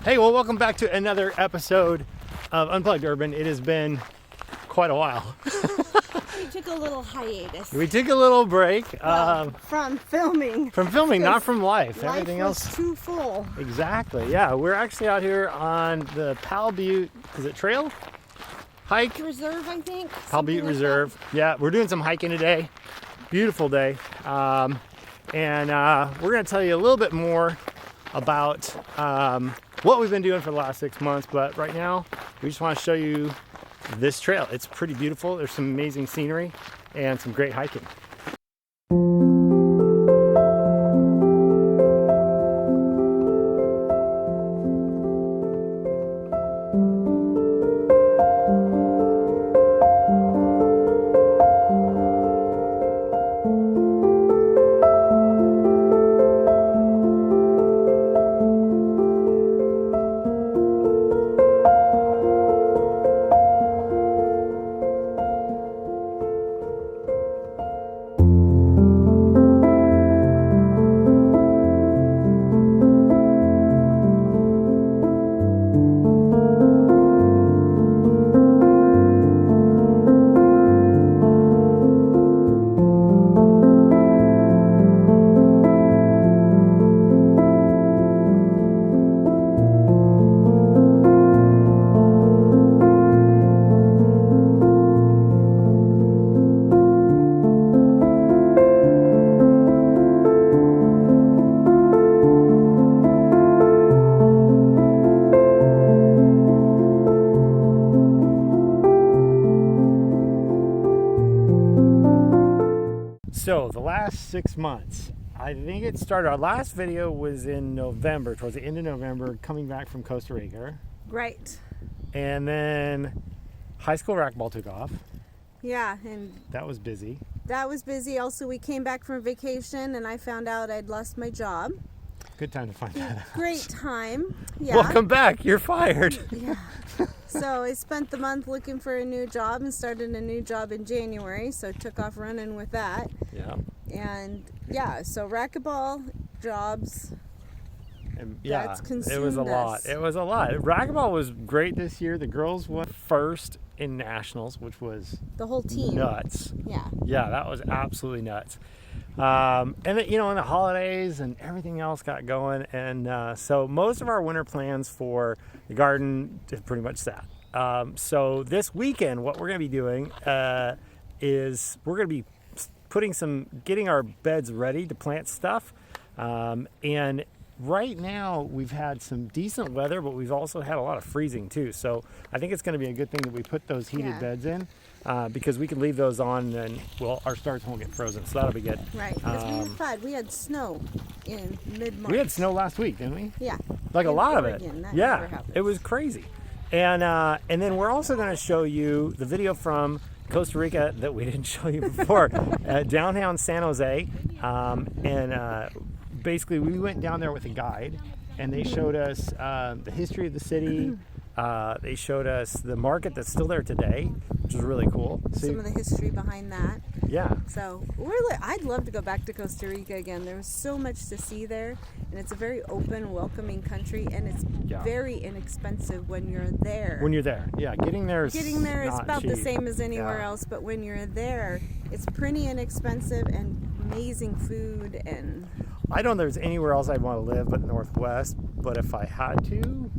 Hey, well, welcome back to another episode of Unplugged Urban. It has been quite a while. We took a little hiatus. We took a little break. From filming. From filming, not from life. Everything Life was else. too full. Exactly, yeah. We're actually out here on the Powell Butte, is it trail? Hike? Reserve, I think. Powell Butte something like Reserve. Yeah, we're doing some hiking today. Beautiful day. And we're going to tell you a little bit more about what we've been doing for the last 6 months. But right now, we just want to show you this trail. It's pretty beautiful. There's some amazing scenery and some great hiking. So the last 6 months, I think it started, our last video was in November, towards the end of November, coming back from Costa Rica. Right. And then high school racquetball took off. Yeah, and That was busy. that was busy. Also, we came back from vacation and I found out I'd lost my job. Good time to find that out. Great time. Yeah. Welcome back, you're fired. Yeah. So I spent the month looking for a new job and started a new job in January. So took off running with that. Yeah. And yeah, so racquetball, jobs. And yeah, That's it was consumed a lot. us. It was a lot. Racquetball was great this year. The girls went first in nationals, which was The whole team. nuts. Yeah. Yeah, that was absolutely nuts. And then, you know, and the holidays and everything else got going. And so most of our winter plans for the garden is pretty much set. So this weekend, what we're going to be doing is we're going to be getting our beds ready to plant stuff. And right now we've had some decent weather, but we've also had a lot of freezing too. So I think it's going to be a good thing that we put those heated Yeah. beds in. Because we can leave those on and, well, our starts won't get frozen, so that'll be good. Right. Because we had snow in mid-March. We had snow last week, didn't we? Yeah. Like a In lot Oregon, of it. that Yeah, never happens. it was crazy. And then we're also going to show you the video from Costa Rica that we didn't show you before, downtown San Jose. Basically, we went down there with a guide, and they showed us the history of the city. They showed us the market that's still there today, which is really cool. So, Some of the history behind that. yeah. So I'd love to go back to Costa Rica again. There was so much to see there, and it's a very open, welcoming country, and it's Yeah. very inexpensive when you're there. When you're there, yeah, getting there is It's about the cheap. same as anywhere Yeah. else, but when you're there, it's pretty inexpensive and amazing food. And I don't know there's anywhere else I'd want to live but Northwest, but if I had to,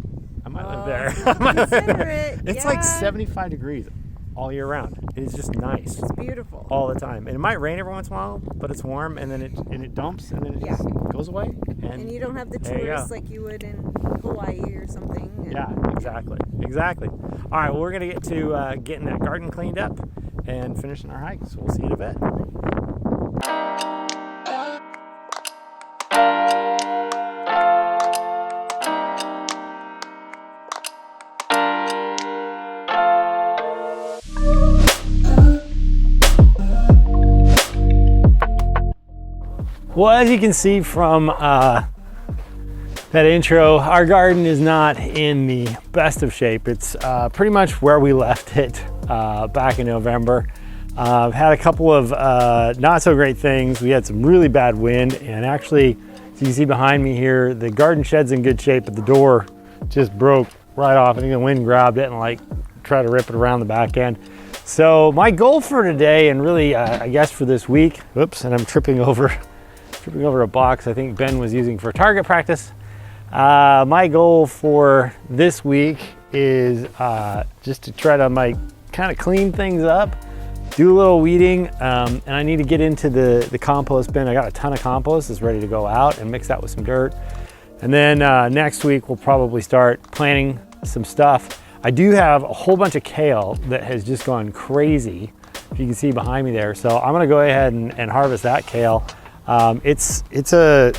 I might live there. I might live consider there. it, It's like yeah. 75 degrees all year round. It is just nice it's beautiful. all the time. And it might rain every once in a while, but it's warm, and then it dumps, and then it just goes away. And you don't have the there you tourists go. like you would in Hawaii or something. And Yeah, exactly. All right, well, we're going to get to getting that garden cleaned up and finishing our hike, so we'll see you in a bit. Well, as you can see from that intro, our garden is not in the best of shape. It's pretty much where we left it back in November. I've had a couple of not so great things. We had some really bad wind, and actually, as you can see behind me here, the garden shed's in good shape, but the door just broke right off. I think the wind grabbed it and like tried to rip it around the back end. So my goal for today, and really I guess for this week, oops, and I'm tripping over a box I think Ben was using for target practice. My goal for this week is just to try to kind of clean things up, do a little weeding, and I need to get into the compost bin. I got a ton of compost that's ready to go out, and mix that with some dirt. And then next week we'll probably start planting some stuff. I do have a whole bunch of kale that has just gone crazy, if you can see behind me there. So I'm gonna go ahead and harvest that kale. It's a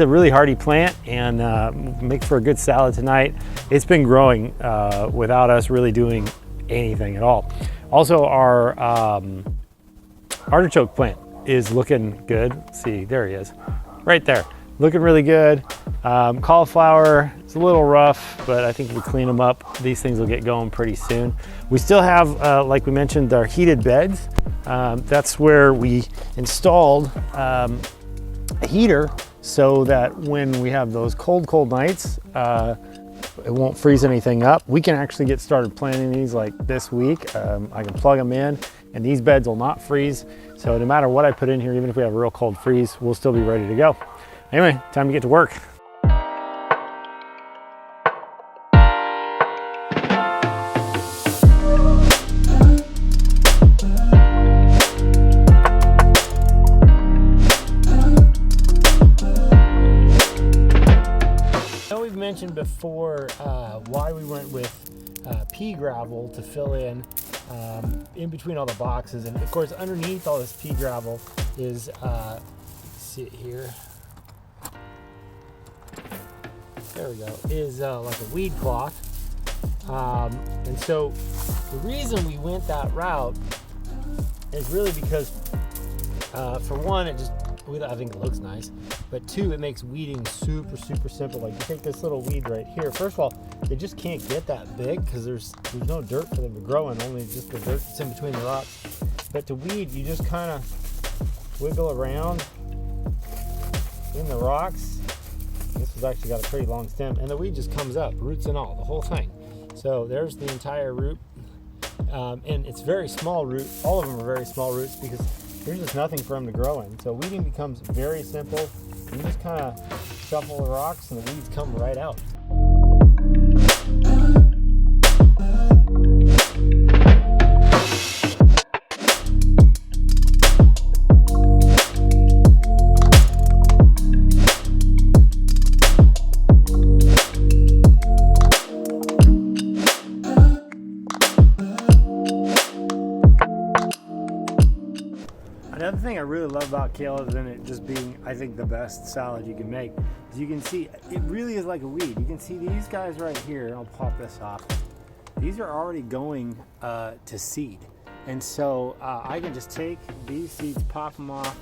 really hardy plant, and make for a good salad tonight. It's been growing without us really doing anything at all. Also, our artichoke plant is looking good. Let's see, there he is, right there, looking really good. Cauliflower, it's a little rough, but I think if we clean them up, these things will get going pretty soon. We still have, like we mentioned, our heated beds. That's where we installed a heater so that when we have those cold nights, it won't freeze anything up. We can actually get started planting these like this week. I can plug them in, and these beds will not freeze. So no matter what I put in here, even if we have a real cold freeze, we'll still be ready to go. Anyway, time to get to work. Mentioned before why we went with pea gravel to fill in between all the boxes, and of course underneath all this pea gravel is let's see it here, there we go, is like a weed cloth, and so the reason we went that route is really because for one, I think it looks nice, but two, it makes weeding super simple. Like you take this little weed right here. First of all, they just can't get that big because there's no dirt for them to grow in, only just the dirt that's in between the rocks. But to weed, you just kind of wiggle around in the rocks. This has actually got a pretty long stem, and the weed just comes up, roots and all, the whole thing. So there's the entire root, and it's very small root. All of them are very small roots because there's just nothing for them to grow in. So weeding becomes very simple. You just kind of shuffle the rocks and the weeds come right out. Another thing I really love about kale, other than it just being, I think, the best salad you can make, is you can see it really is like a weed. You can see these guys right here, and I'll pop this off. These are already going to seed. And so I can just take these seeds, pop them off,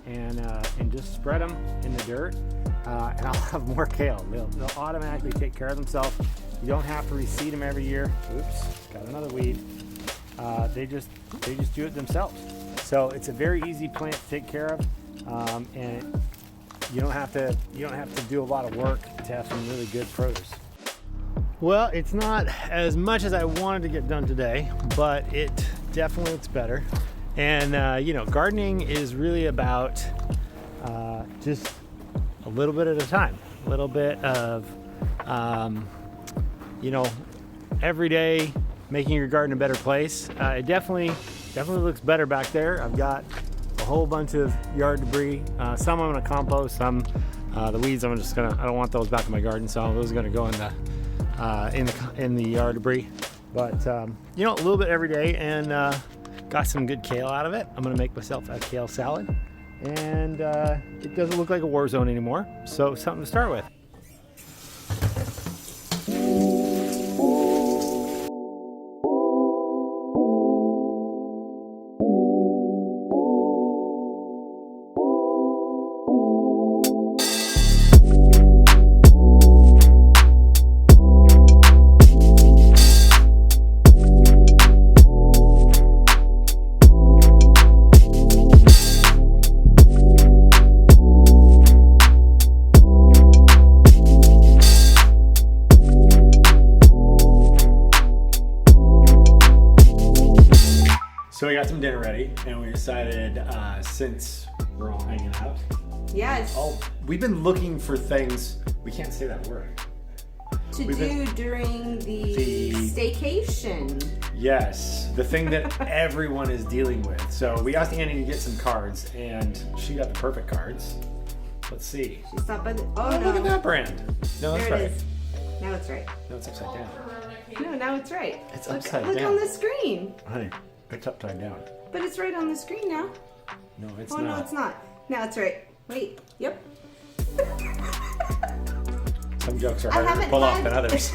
and just spread them in the dirt, and I'll have more kale. They'll automatically take care of themselves. You don't have to reseed them every year. Oops, got another weed. They just do it themselves. So it's a very easy plant to take care of, and you don't have to do a lot of work to have some really good produce. Well, it's not as much as I wanted to get done today, but it definitely looks better. And gardening is really about just a little bit at a time, a little bit of every day making your garden a better place. It definitely looks better back there. I've got a whole bunch of yard debris. Some I'm gonna compost, some the weeds I don't want those back in my garden, so those are gonna go in the yard debris. But a little bit every day, and got some good kale out of it. I'm gonna make myself a kale salad, and it doesn't look like a war zone anymore, so something to start with. So we got some dinner ready, and we decided since we're all hanging out, Yes. we've been looking for things. We can't say that word. During the staycation. Yes, the thing that everyone is dealing with. So we asked Annie to get some cards, and she got the perfect cards. Let's see. She stopped by the. Oh, no. look at that brand. No, that's There right. it is. Now it's right. No, it's upside down. No, now it's right. It's look, upside look down. on the screen. Honey, it's upside down. But it's right on the screen now. No, it's Oh, not. no, it's not. Now it's right. Wait. Yep. Some jokes are I harder to haven't pull off had- than others.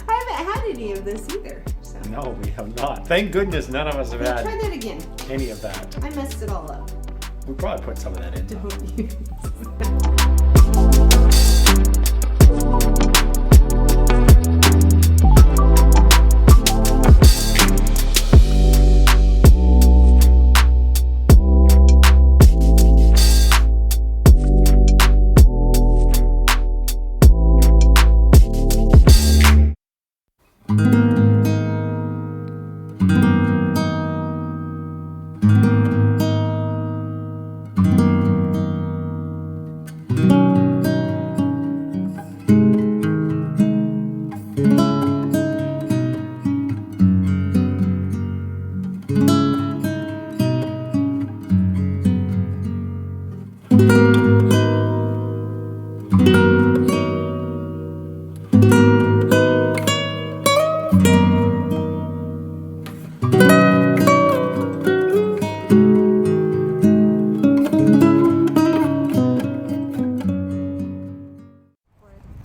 I haven't had any of this either. So. No, we have not. Thank goodness none of us have Try had that again. any of that. I messed it all up. We probably put some of that in. Don't use.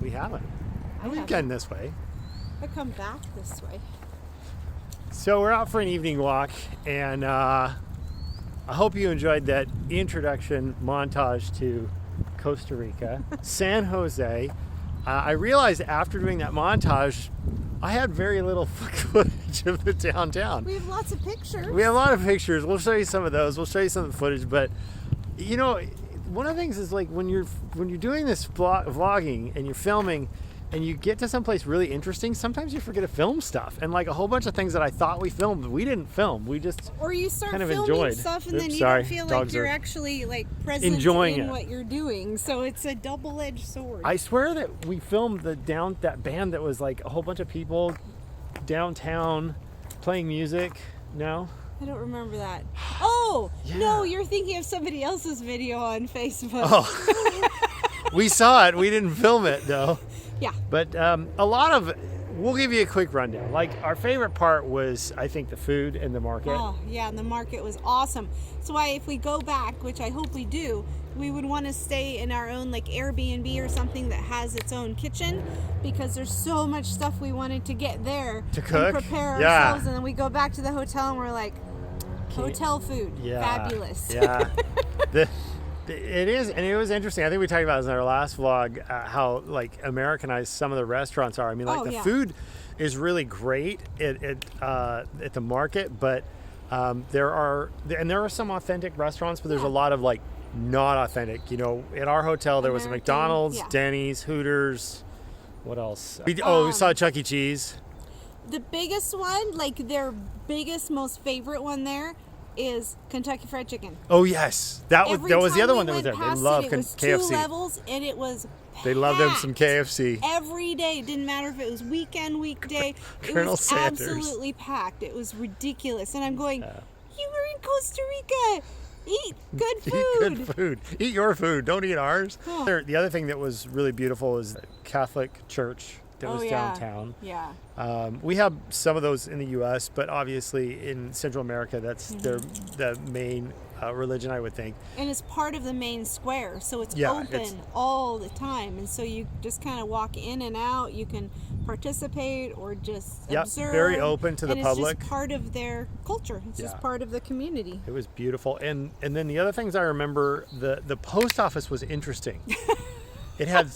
We haven't. I We've gotten this way. I come back this way. So we're out for an evening walk, and I hope you enjoyed that introduction montage to Costa Rica, San Jose. I realized after doing that montage, I had very little footage of the downtown. We have lots of pictures. We have a lot of pictures. We'll show you some of those. We'll show you some of the footage. But you know, one of the things is like when you're doing this vlogging and you're filming, and you get to someplace really interesting, sometimes you forget to film stuff. And like a whole bunch of things that I thought we filmed, we didn't film. We just Or you start kind of filming enjoyed. stuff and Oops, then you sorry. don't feel like Dogs you're are actually like present enjoying in it. what you're doing. So it's a double-edged sword. I swear that we filmed that band that was like a whole bunch of people downtown playing music. No? I don't remember that. Oh, Yeah. no, you're thinking of somebody else's video on Facebook. Oh. We saw it. We didn't film it though. Yeah. But a lot of, we'll give you a quick rundown. Like our favorite part was, I think, the food and the market. Oh, yeah, and the market was awesome. That's why if we go back, which I hope we do, we would want to stay in our own like Airbnb or something that has its own kitchen, because there's so much stuff we wanted to get there To cook? and prepare Yeah. ourselves, and then we go back to the hotel and we're like, hotel food, Yeah. fabulous. Yeah. It is, and it was interesting. I think we talked about this in our last vlog, how like Americanized some of the restaurants are. I mean, like the food is really great at the market, but there are some authentic restaurants, but there's a lot of like not authentic. You know, at our hotel there was a McDonald's, Denny's, Hooters. What else? We saw Chuck E. Cheese. The biggest one, like their biggest, most favorite one there, is Kentucky Fried Chicken. Oh yes, that was the other one that was there. They love it was KFC. 2 levels, and it was They love them packed. some KFC. Every day. It didn't matter if it was weekend, weekday. It Colonel was Sanders. absolutely packed. It was ridiculous. And I'm going, you were in Costa Rica. Eat good food. Eat good food. Eat your food. Don't eat ours. Huh. The other thing that was really beautiful is the Catholic church that was downtown. Yeah. We have some of those in the U.S., but obviously in Central America, that's the main religion, I would think. And it's part of the main square, so it's open all the time. And so you just kind of walk in and out. You can participate or just observe. Very open to the public. It's just part of their culture. It's just part of the community. It was beautiful. And then the other things I remember, the post office was interesting. It had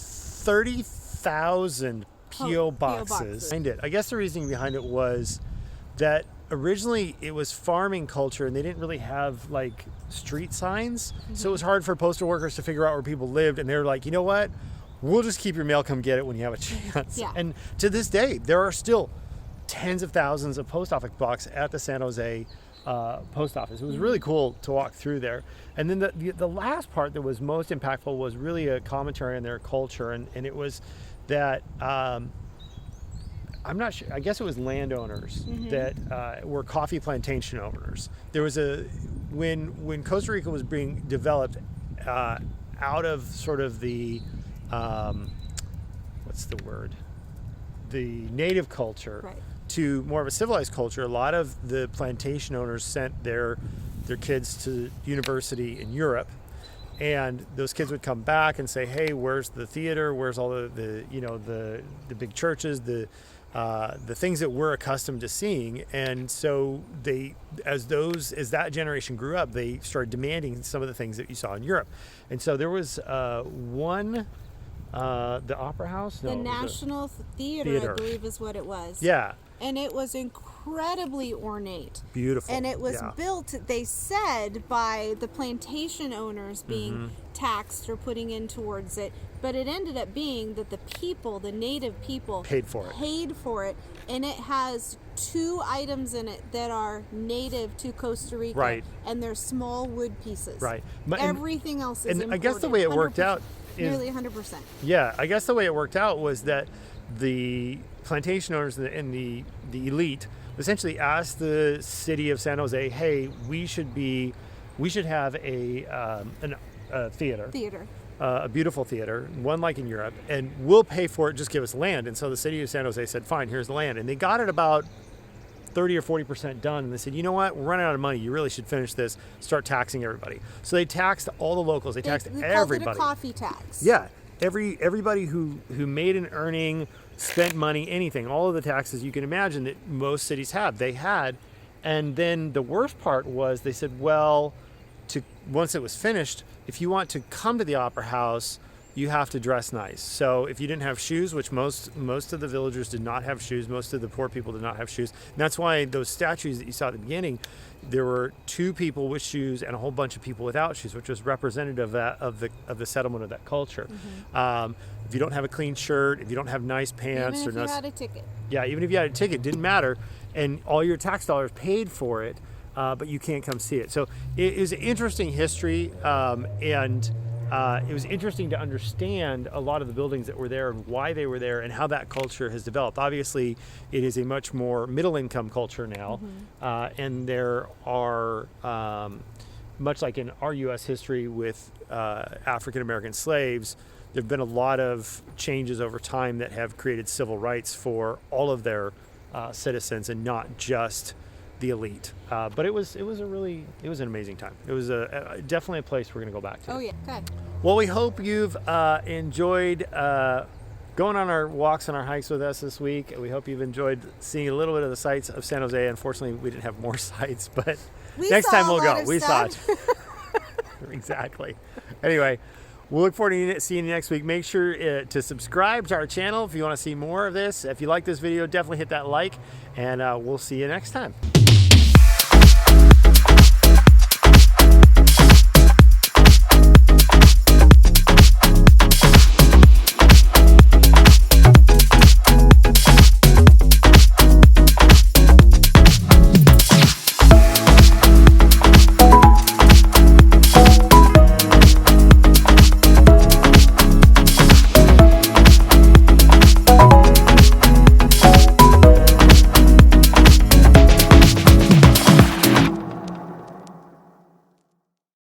30,000 P.O. boxes behind it. I guess the reasoning behind it was that originally it was farming culture and they didn't really have like street signs. So it was hard for postal workers to figure out where people lived, and they were like, you know what? We'll just keep your mail, come get it when you have a chance. Yeah. And to this day, there are still tens of thousands of post office box at the San Jose post office. It was really cool to walk through there. And then the last part that was most impactful was really a commentary on their culture, and it was that I'm not sure, I guess it was landowners that were coffee plantation owners. There was when Costa Rica was being developed out of sort of the what's the word, the native culture, to more of a civilized culture. A lot of the plantation owners sent their kids to university in Europe, and those kids would come back and say, hey, where's the theater, where's all the big churches, the things that we're accustomed to seeing. And so as that generation grew up, they started demanding some of the things that you saw in Europe. And so there was the Opera House? The National Theater, I believe is what it was. Yeah. And it was incredibly ornate. Beautiful. And it was built, they said, by the plantation owners being taxed or putting in towards it. But it ended up being that the native people paid for it. And it has 2 items in it that are native to Costa Rica. Right. And they're small wood pieces. Right. Everything else is imported. I guess the way it worked out is nearly 100%. Yeah, I guess the way it worked out was that the plantation owners and the elite essentially asked the city of San Jose, hey, we should have a theater. A beautiful theater, one like in Europe, and we'll pay for it, just give us land. And so the city of San Jose said, fine, here's the land. And they got it about 30 or 40% done, and they said, you know what, we're running out of money, you really should finish this, start taxing everybody. So they taxed all the locals, they taxed everybody. Called it a coffee tax. Yeah, everybody who made an earning, spent money, anything, all of the taxes you can imagine that most cities have, they had. And then the worst part was they said, well, once it was finished, if you want to come to the Opera House, you have to dress nice. So if you didn't have shoes, which most of the villagers did not have shoes, most of the poor people did not have shoes. And that's why those statues that you saw at the beginning, there were 2 people with shoes and a whole bunch of people without shoes, which was representative of the settlement of that culture. If you don't have a clean shirt, if you don't have nice pants, even if you had a ticket. Yeah, even if you had a ticket, it didn't matter, and all your tax dollars paid for it, but you can't come see it. So it is an interesting history, and it was interesting to understand a lot of the buildings that were there and why they were there and how that culture has developed. Obviously, it is a much more middle-income culture now, and there are, much like in our U.S. history with African-American slaves, there have been a lot of changes over time that have created civil rights for all of their citizens and not just the elite. But it was an amazing time. It was definitely a place we're going to go back to. Oh yeah, good. Well, we hope you've enjoyed going on our walks and our hikes with us this week. We hope you've enjoyed seeing a little bit of the sights of San Jose. Unfortunately, we didn't have more sights, but next time we'll go. We saw it. Exactly. Anyway, we'll look forward to seeing you next week. Make sure to subscribe to our channel if you want to see more of this. If you like this video, definitely hit that like, and we'll see you next time.